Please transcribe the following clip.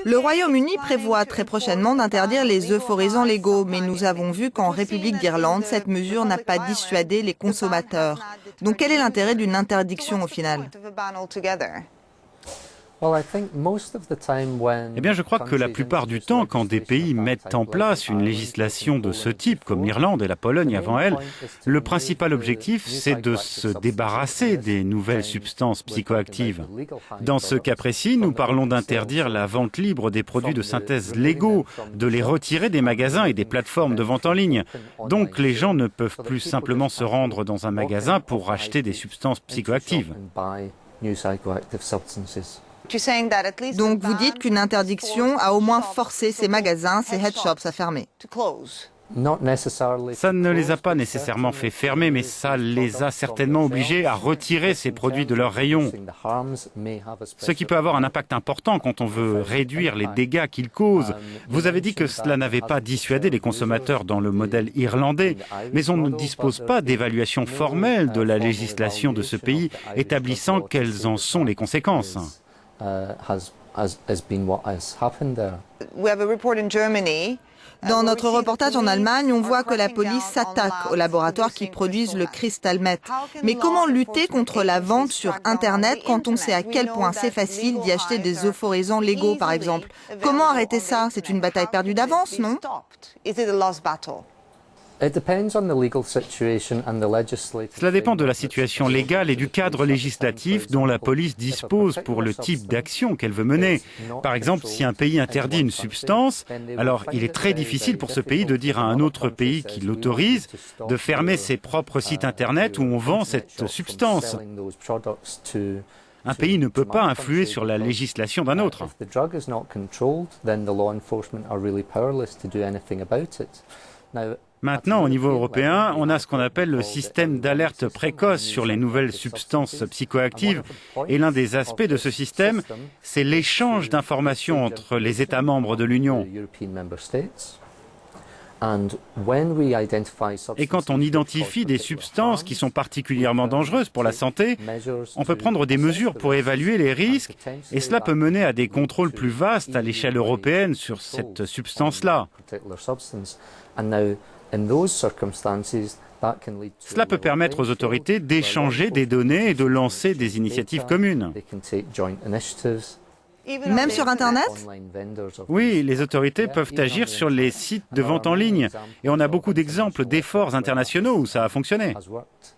Le Royaume-Uni prévoit très prochainement d'interdire les euphorisants légaux, mais nous avons vu qu'en République d'Irlande, cette mesure n'a pas dissuadé les consommateurs. Donc quel est l'intérêt d'une interdiction au final? Eh bien, je crois que la plupart du temps, quand des pays mettent en place une législation de ce type, comme l'Irlande et la Pologne avant elle, le principal objectif, c'est de se débarrasser des nouvelles substances psychoactives. Dans ce cas précis, nous parlons d'interdire la vente libre des produits de synthèse légaux, de les retirer des magasins et des plateformes de vente en ligne. Donc, les gens ne peuvent plus simplement se rendre dans un magasin pour acheter des substances psychoactives. Donc vous dites qu'une interdiction a au moins forcé ces magasins, ces head shops à fermer. Ça ne les a pas nécessairement fait fermer, mais ça les a certainement obligés à retirer ces produits de leurs rayons. Ce qui peut avoir un impact important quand on veut réduire les dégâts qu'ils causent. Vous avez dit que cela n'avait pas dissuadé les consommateurs dans le modèle irlandais, mais on ne dispose pas d'évaluation formelle de la législation de ce pays établissant quelles en sont les conséquences. Dans notre reportage en Allemagne, on voit que la police s'attaque aux laboratoires qui produisent le crystal meth. Mais comment lutter contre la vente sur Internet quand on sait à quel point c'est facile d'y acheter des euphorisants légaux, par exemple? Comment arrêter ça? C'est une bataille perdue d'avance, non? Cela dépend de la situation légale et du cadre législatif dont la police dispose pour le type d'action qu'elle veut mener. Par exemple, si un pays interdit une substance, alors il est très difficile pour ce pays de dire à un autre pays qui l'autorise de fermer ses propres sites Internet où on vend cette substance. Un pays ne peut pas influer sur la législation d'un autre. Maintenant, au niveau européen, on a ce qu'on appelle le système d'alerte précoce sur les nouvelles substances psychoactives. Et l'un des aspects de ce système, c'est l'échange d'informations entre les États membres de l'Union. Et quand on identifie des substances qui sont particulièrement dangereuses pour la santé, on peut prendre des mesures pour évaluer les risques et cela peut mener à des contrôles plus vastes à l'échelle européenne sur cette substance-là. Cela peut permettre aux autorités d'échanger des données et de lancer des initiatives communes. Même sur Internet? Oui, les autorités peuvent agir sur les sites de vente en ligne. Et on a beaucoup d'exemples d'efforts internationaux où ça a fonctionné.